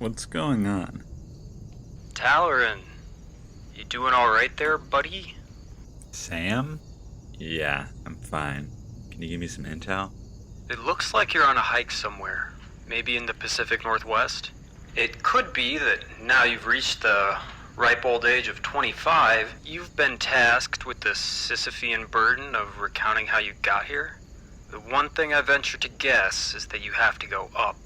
What's going on? Tallorin, you doing alright there, buddy? Sam? Yeah, I'm fine. Can you give me some intel? It looks like you're on a hike somewhere, maybe in the Pacific Northwest. It could be that now you've reached the ripe old age of 25, you've been tasked with the Sisyphean burden of recounting how you got here. The one thing I venture to guess is that you have to go up.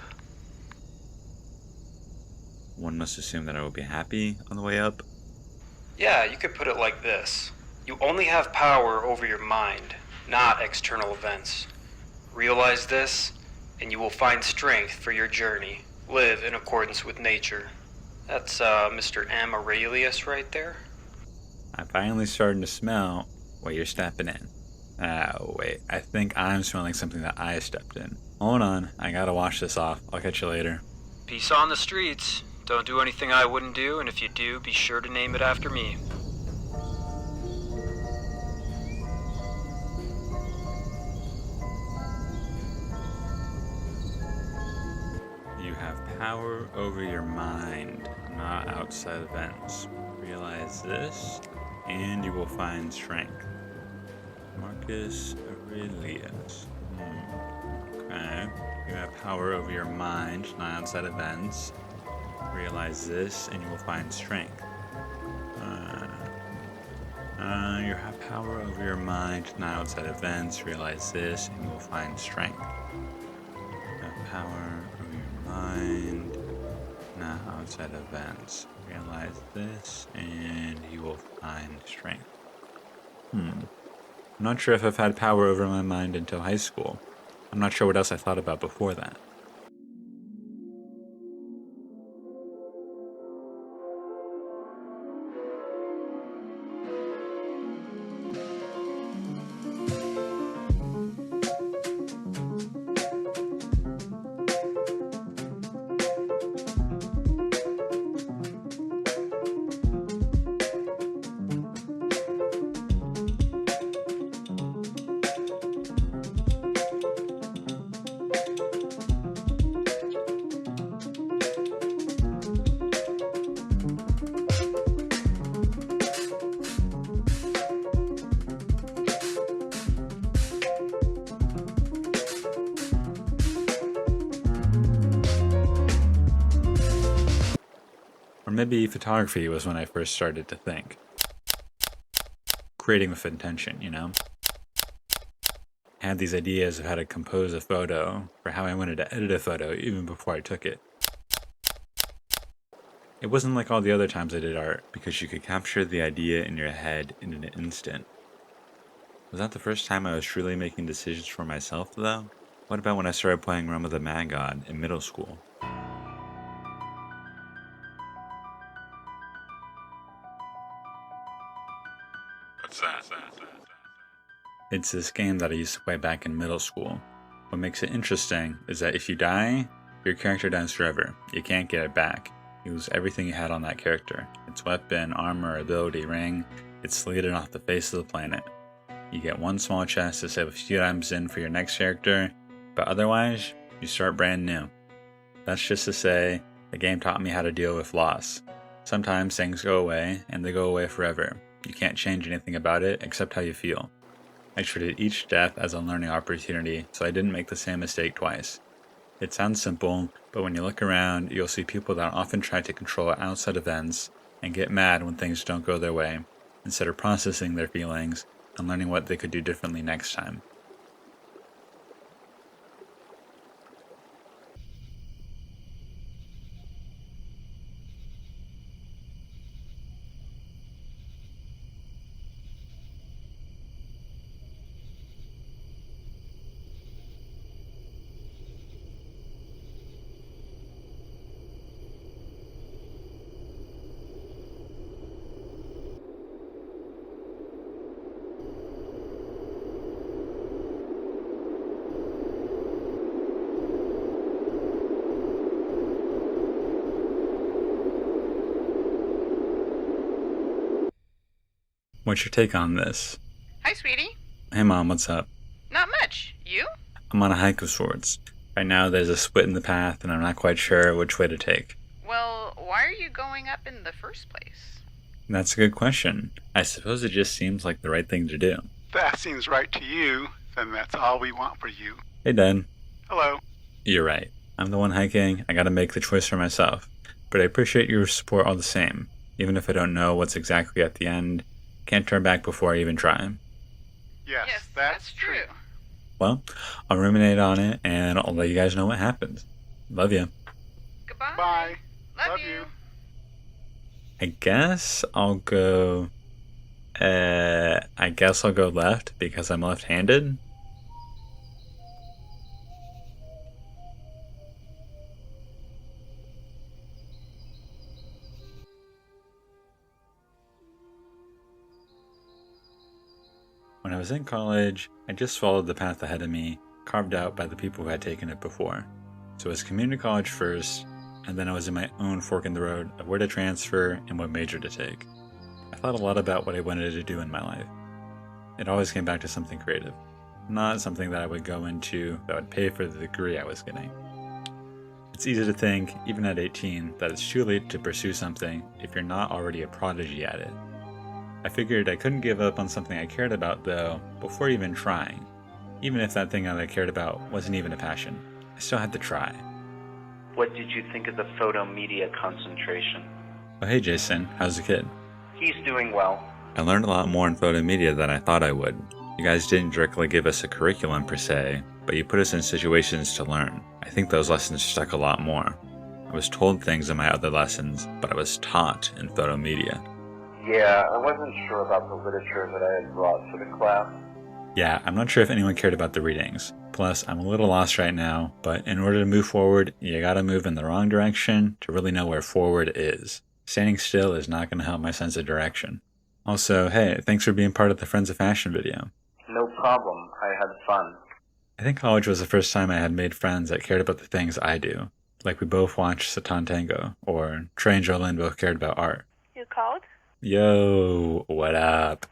One must assume that I will be happy on the way up. Yeah, you could put it like this. You only have power over your mind, not external events. Realize this, and you will find strength for your journey. Live in accordance with nature. That's Mr. Amarelius right there. I'm finally starting to smell what you're stepping in. Wait, I think I'm smelling something that I stepped in. Hold on, I gotta wash this off. I'll catch you later. Peace on the streets. Don't do anything I wouldn't do, and if you do, be sure to name it after me. You have power over your mind, not outside events. Realize this, and you will find strength. Marcus Aurelius. Okay. You have power over your mind, not outside events. Realize this, and you will find strength. You have power over your mind, not outside events. Realize this, and you will find strength. You have power over your mind, not outside events. Realize this, and you will find strength. I'm not sure if I've had power over my mind until high school. I'm not sure what else I thought about before that. Or maybe photography was when I first started to think. Creating with intention, you know? I had these ideas of how to compose a photo, or how I wanted to edit a photo even before I took it. It wasn't like all the other times I did art, because you could capture the idea in your head in an instant. Was that the first time I was truly making decisions for myself, though? What about when I started playing Realm of the Mad God in middle school? What's that? It's this game that I used to play back in middle school. What makes it interesting is that if you die, your character dies forever. You can't get it back. You lose everything you had on that character. Its weapon, armor, ability, ring. It's deleted off the face of the planet. You get one small chest to save a few items in for your next character, but otherwise, you start brand new. That's just to say, the game taught me how to deal with loss. Sometimes things go away, and they go away forever. You can't change anything about it except how you feel. I treated each death as a learning opportunity, so I didn't make the same mistake twice. It sounds simple, but when you look around, you'll see people that often try to control outside events and get mad when things don't go their way, instead of processing their feelings and learning what they could do differently next time. What's your take on this? Hi, sweetie. Hey Mom, what's up? Not much. You? I'm on a hike of sorts. Right now there's a split in the path and I'm not quite sure which way to take. Well, why are you going up in the first place? That's a good question. I suppose it just seems like the right thing to do. That seems right to you, then that's all we want for you. Hey, Dad. Hello. You're right. I'm the one hiking. I gotta make the choice for myself. But I appreciate your support all the same. Even if I don't know what's exactly at the end, can't turn back before I even try. Yes, that's true. Well, I'll ruminate on it, and I'll let you guys know what happens. Love you. Goodbye. Bye. Love you. I guess I'll go left because I'm left-handed. When I was in college, I just followed the path ahead of me, carved out by the people who had taken it before. So it was community college first, and then I was in my own fork in the road of where to transfer and what major to take. I thought a lot about what I wanted to do in my life. It always came back to something creative, not something that I would go into that would pay for the degree I was getting. It's easy to think, even at 18, that it's too late to pursue something if you're not already a prodigy at it. I figured I couldn't give up on something I cared about, though, before even trying. Even if that thing that I cared about wasn't even a passion, I still had to try. What did you think of the photo media concentration? Oh, hey Jason, how's the kid? He's doing well. I learned a lot more in photo media than I thought I would. You guys didn't directly give us a curriculum per se, but you put us in situations to learn. I think those lessons stuck a lot more. I was told things in my other lessons, but I was taught in photo media. Yeah, I wasn't sure about the literature that I had brought to the class. Yeah, I'm not sure if anyone cared about the readings. Plus, I'm a little lost right now, but in order to move forward, you gotta move in the wrong direction to really know where forward is. Standing still is not gonna help my sense of direction. Also, hey, thanks for being part of the Friends of Fashion video. No problem. I had fun. I think college was the first time I had made friends that cared about the things I do. Like we both watched Satan Tango, or Trey and Jolene both cared about art. You called? Yo, what up?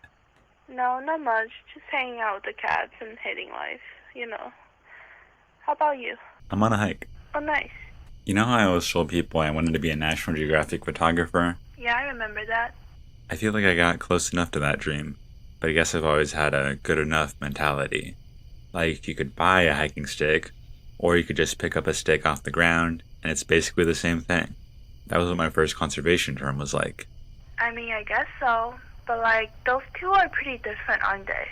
No, not much. Just hanging out with the cats and hating life, you know. How about you? I'm on a hike. Oh, nice. You know how I always told people I wanted to be a National Geographic photographer? Yeah, I remember that. I feel like I got close enough to that dream, but I guess I've always had a good enough mentality. Like, you could buy a hiking stick, or you could just pick up a stick off the ground, and it's basically the same thing. That was what my first conservation term was like. I mean, I guess so. But, like, those two are pretty different, aren't they?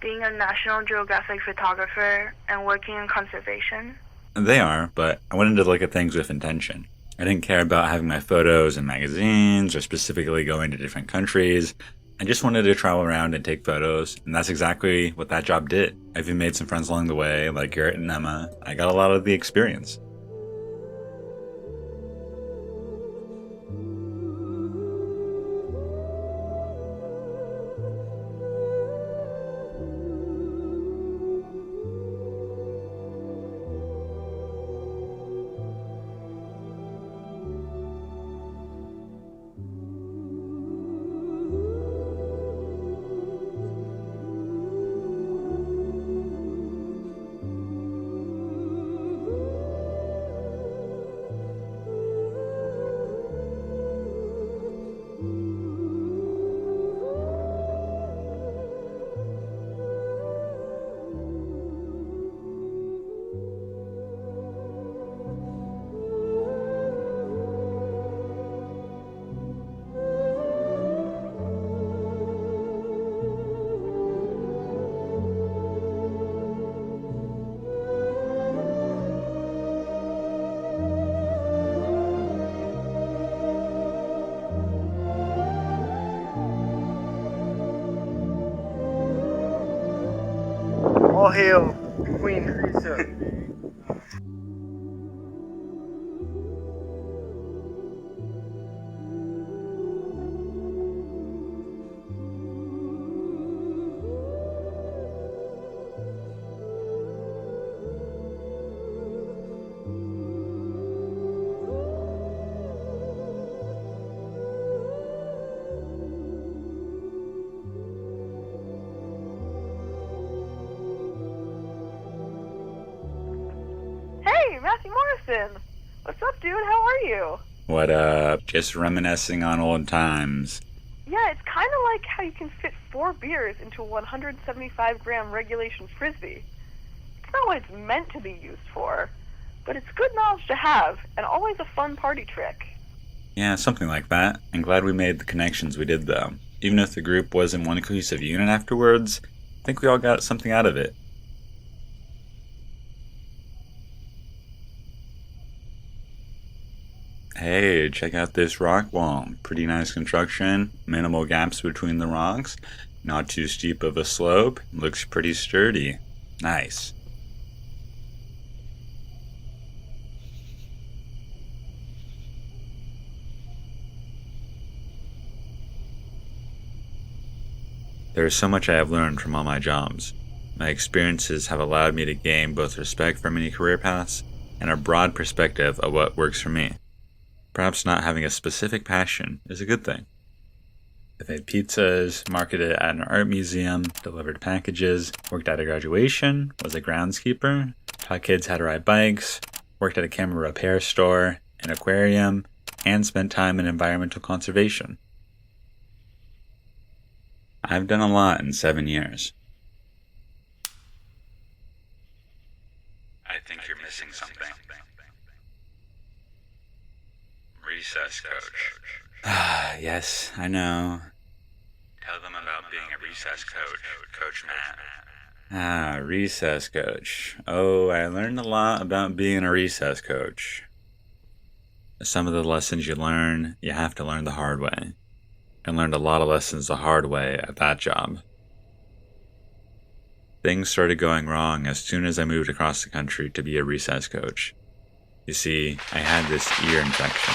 Being a National Geographic photographer and working in conservation. They are, but I wanted to look at things with intention. I didn't care about having my photos in magazines or specifically going to different countries. I just wanted to travel around and take photos, and that's exactly what that job did. I even made some friends along the way, like Garrett and Emma. I got a lot of the experience. All hail Queen Teresa. Hey, Matthew Morrison! What's up, dude? How are you? What up? Just reminiscing on old times. Yeah, it's kind of like how you can fit 4 beers into a 175-gram regulation frisbee. It's not what it's meant to be used for, but it's good knowledge to have, and always a fun party trick. Yeah, something like that. I'm glad we made the connections we did, though. Even if the group wasn't one cohesive unit afterwards, I think we all got something out of it. Hey, check out this rock wall. Pretty nice construction, minimal gaps between the rocks, not too steep of a slope, looks pretty sturdy. Nice. There is so much I have learned from all my jobs. My experiences have allowed me to gain both respect for many career paths and a broad perspective of what works for me. Perhaps not having a specific passion is a good thing. I've made pizzas, marketed at an art museum, delivered packages, worked at a graduation, was a groundskeeper, taught kids how to ride bikes, worked at a camera repair store, an aquarium, and spent time in environmental conservation. I've done a lot in 7 years. I think you're missing something. Recess coach. Yes, I know. Tell them about being a recess coach, Coach Matt. Recess coach. Oh, I learned a lot about being a recess coach. Some of the lessons you learn, you have to learn the hard way. I learned a lot of lessons the hard way at that job. Things started going wrong as soon as I moved across the country to be a recess coach. You see, I had this ear infection.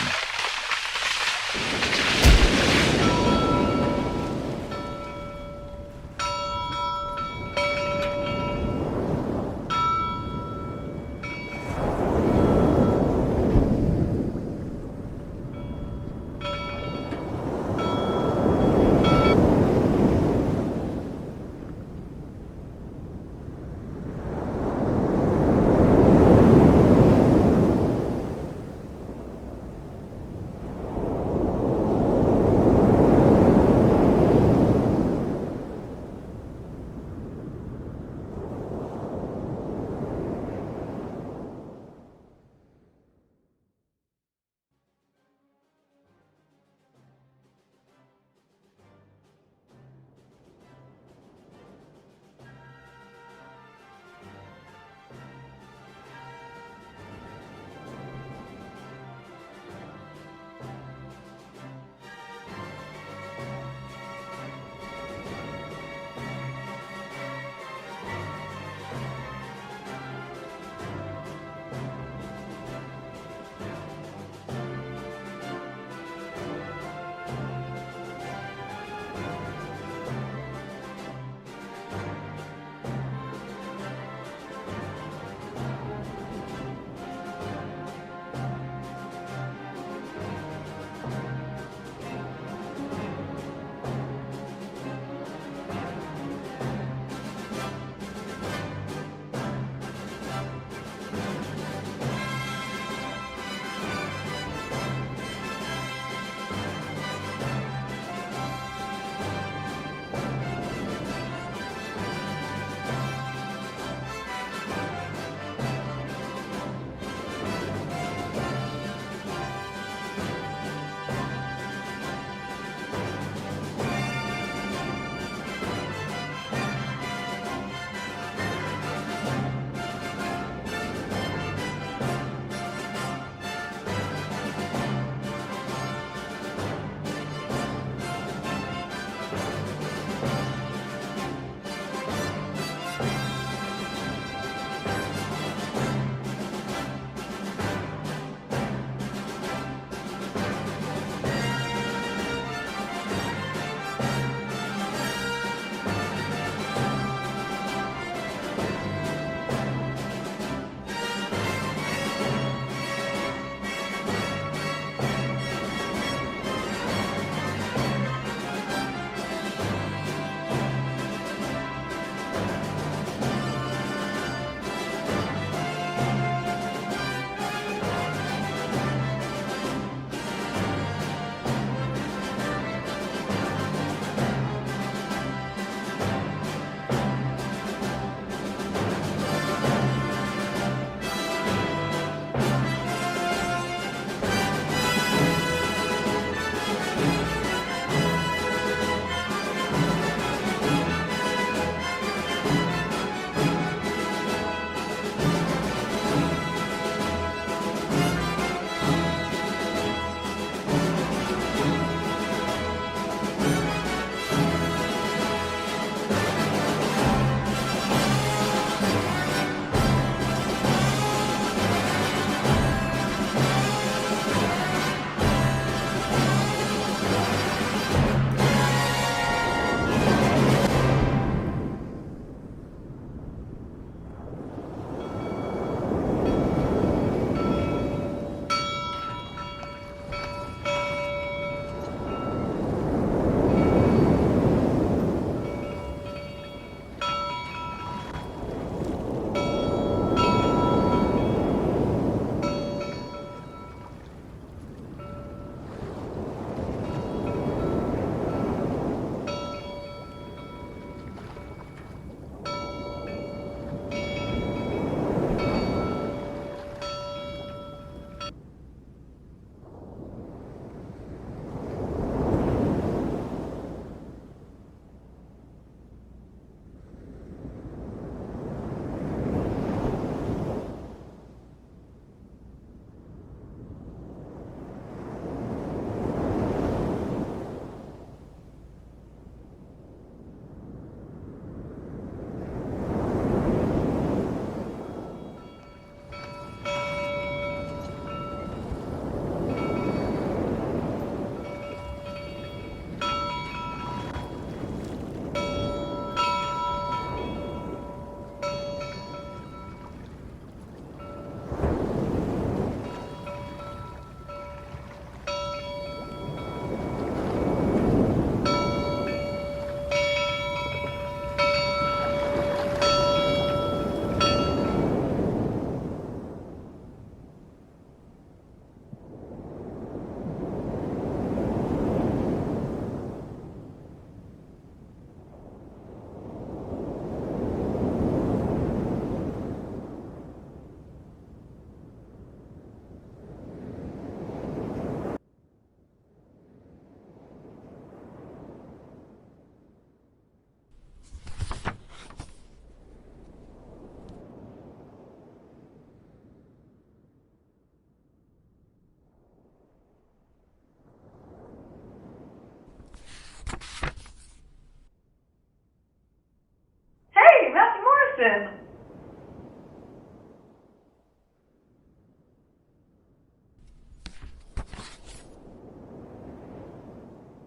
Listen.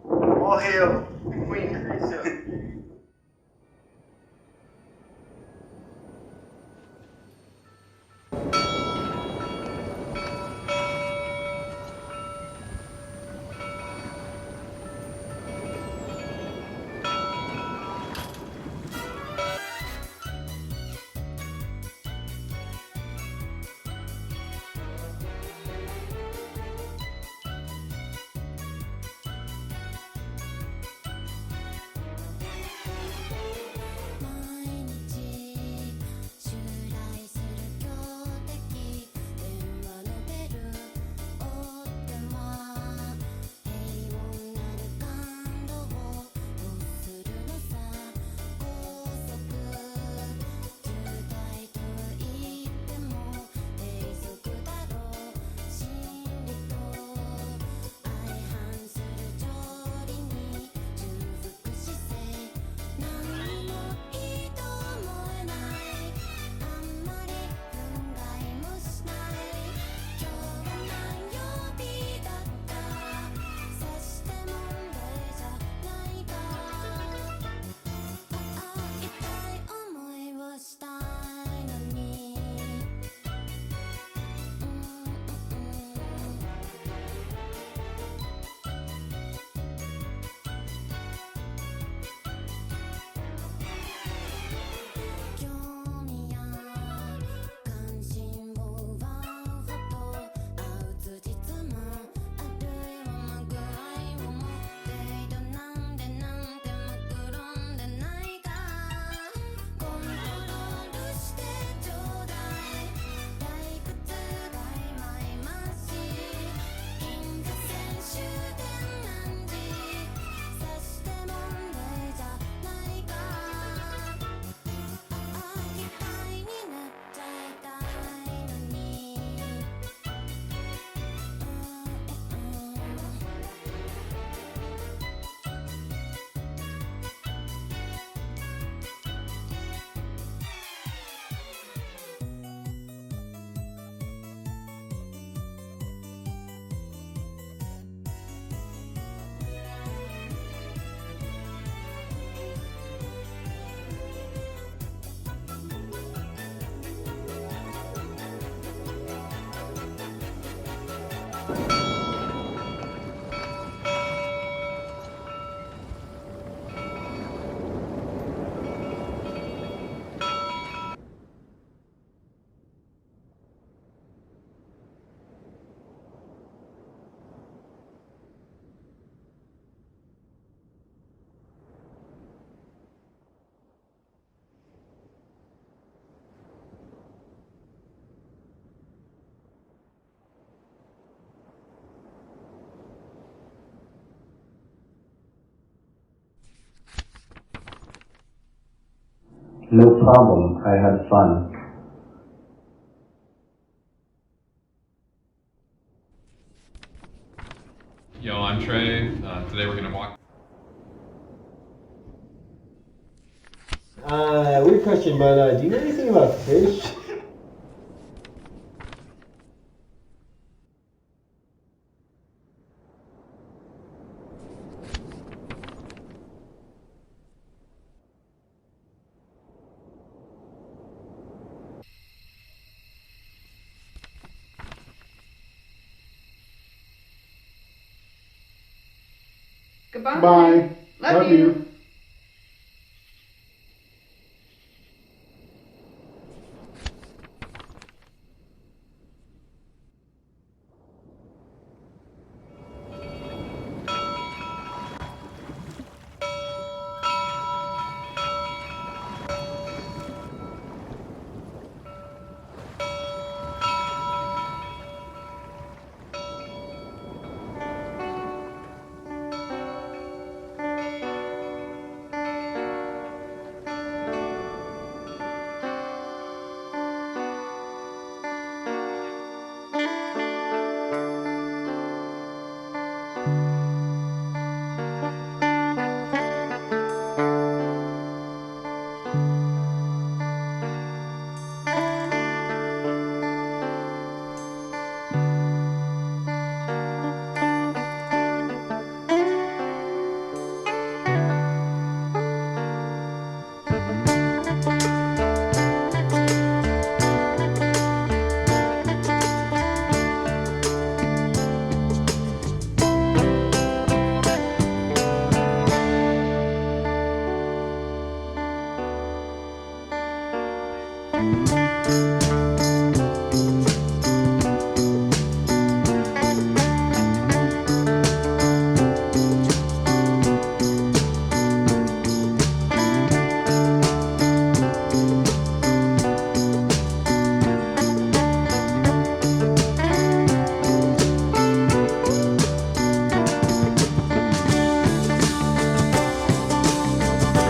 All hail Queen Teresa. No problem, I had fun. Yo, I'm Trey. Today we're gonna walk. Weird question, but do you know anything about fish? Goodbye. Bye. Love you.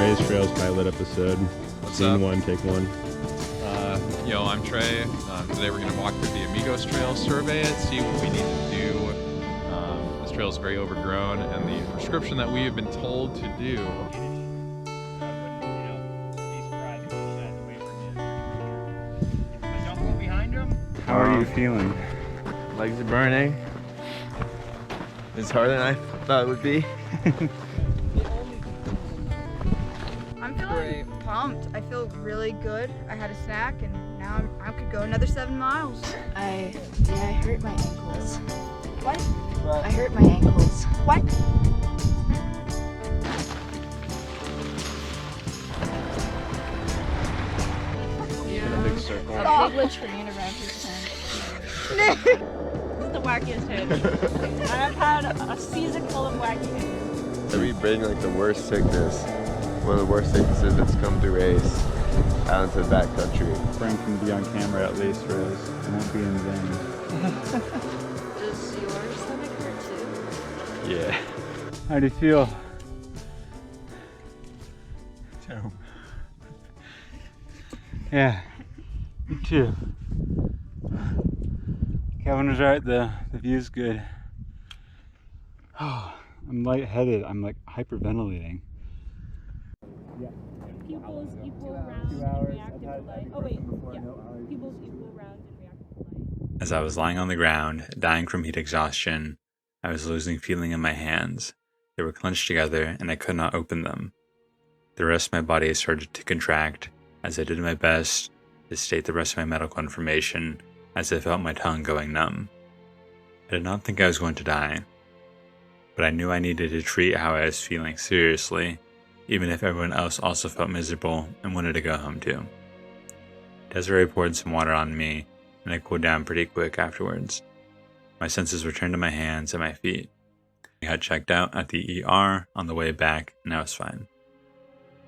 Trey's Trails Pilot episode. Scene 1, take 1. Yo, I'm Trey. Today we're going to walk through the Amigos Trail, survey it, see what we need to do. This trail is very overgrown, and the prescription that we have been told to do. How are you feeling? Legs are burning. It's harder than I thought it would be. I'm feeling pumped. I feel really good. I had a snack and now I could go another 7 miles. I hurt my ankles. What? I hurt my ankles. What? In a big circle. A big latrine around his head. This is the wackiest hitch. I've had a season full of wacky hitches. We bring like the worst sickness, one of the worst sicknesses that's come through Ace, out into the backcountry. Frank can be on camera at least, Rose. It won't be in vain. Does your stomach hurt too? Yeah. How do you feel? Terrible. Yeah, me too. Kevin was right, the view's good. Oh, I'm lightheaded. I'm like hyperventilating. Pupils equal round and reactive to light. Oh wait, yeah. Pupils equal round and reactive to light. As I was lying on the ground, dying from heat exhaustion, I was losing feeling in my hands. They were clenched together and I could not open them. The rest of my body started to contract as I did my best to state the rest of my medical information as I felt my tongue going numb. I did not think I was going to die, but I knew I needed to treat how I was feeling seriously, even if everyone else also felt miserable and wanted to go home too. Desiree poured some water on me, and I cooled down pretty quick afterwards. My senses returned to my hands and my feet. I got checked out at the ER on the way back, and I was fine.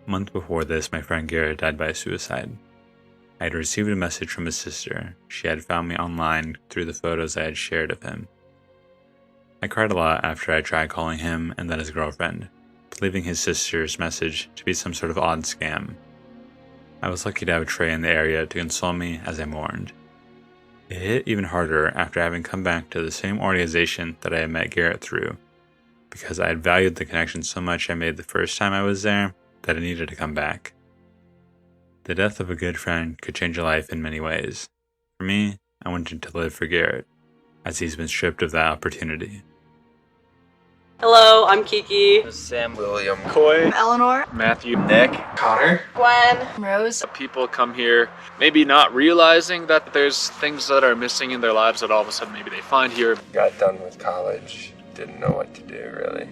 A month before this, my friend Garrett died by suicide. I had received a message from his sister. She had found me online through the photos I had shared of him. I cried a lot after I tried calling him and then his girlfriend, believing his sister's message to be some sort of odd scam. I was lucky to have Trey in the area to console me as I mourned. It hit even harder after having come back to the same organization that I had met Garrett through, because I had valued the connection so much I made the first time I was there that I needed to come back. The death of a good friend could change a life in many ways. For me, I wanted to live for Garrett, as he's been stripped of that opportunity. Hello, I'm Kiki. Sam, William, Coy, Eleanor, Matthew, Nick, Connor, Gwen, Rose. People come here maybe not realizing that there's things that are missing in their lives that all of a sudden maybe they find here. Got done with college, didn't know what to do really.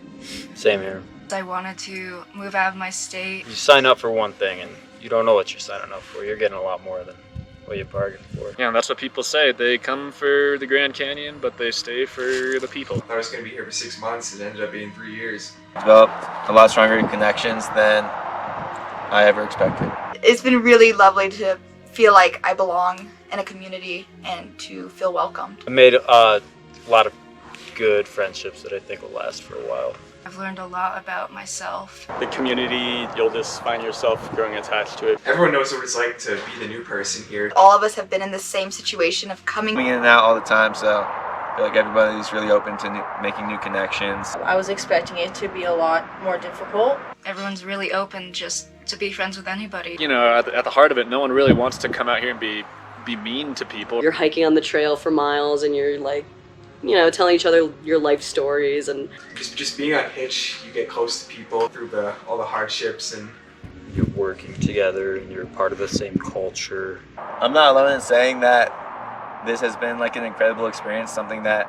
Same here. I wanted to move out of my state. You sign up for one thing and you don't know what you're signing up for. You're getting a lot more than what you bargained for. Yeah, and that's what people say. They come for the Grand Canyon, but they stay for the people. I was going to be here for 6 months. It ended up being 3 years. Developed a lot stronger connections than I ever expected. It's been really lovely to feel like I belong in a community and to feel welcomed. I made a lot of good friendships that I think will last for a while. I've learned a lot about myself. The community, you'll just find yourself growing attached to it. Everyone knows what it's like to be the new person here. All of us have been in the same situation of coming in and out all the time, so I feel like everybody's really open to making new connections. I was expecting it to be a lot more difficult. Everyone's really open just to be friends with anybody. You know, at the heart of it, no one really wants to come out here and be mean to people. You're hiking on the trail for miles and you're like, you know, telling each other your life stories and just being on Hitch, you get close to people through all the hardships and you're working together and you're part of the same culture. I'm not alone in saying that this has been like an incredible experience, something that,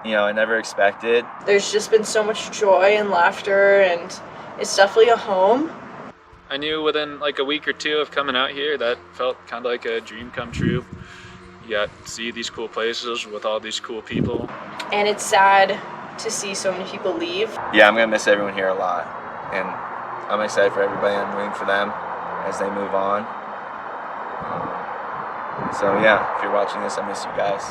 you know, I never expected. There's just been so much joy and laughter, and it's definitely a home. I knew within like a week or two of coming out here that felt kind of like a dream come true. You got to see these cool places with all these cool people. And it's sad to see so many people leave. Yeah, I'm going to miss everyone here a lot. And I'm excited for everybody. I'm rooting for them as they move on. So yeah, if you're watching this, I miss you guys.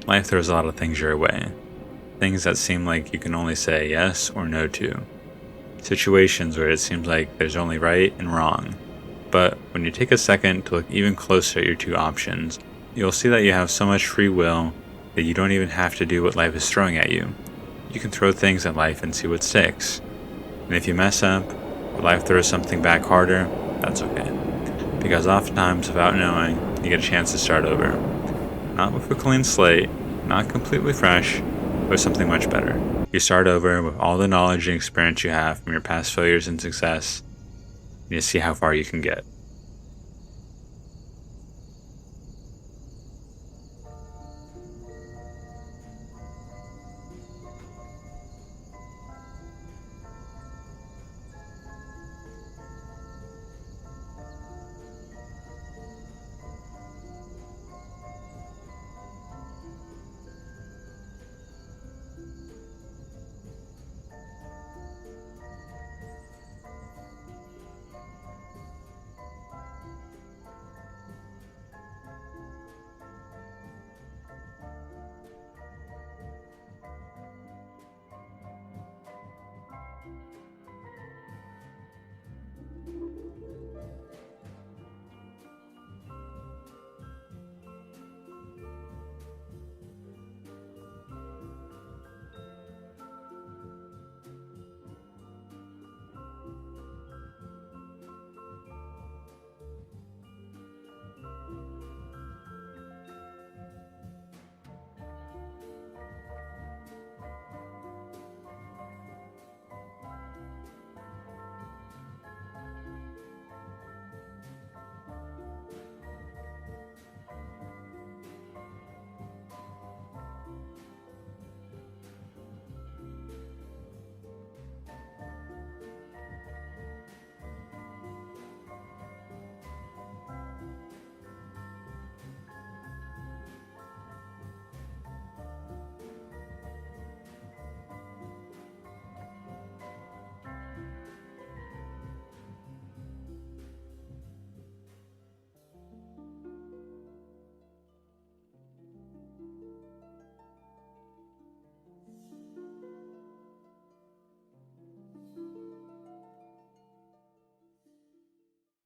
life throws a lot of things your way. Things that seem like you can only say yes or no to. Situations where it seems like there's only right and wrong. But when you take a second to look even closer at your two options, you'll see that you have so much free will that you don't even have to do what life is throwing at you. You can throw things at life and see what sticks. And if you mess up, or life throws something back harder, that's okay. Because oftentimes, without knowing, you get a chance to start over. Not with a clean slate, not completely fresh, but with something much better. You start over with all the knowledge and experience you have from your past failures and success, and you see how far you can get.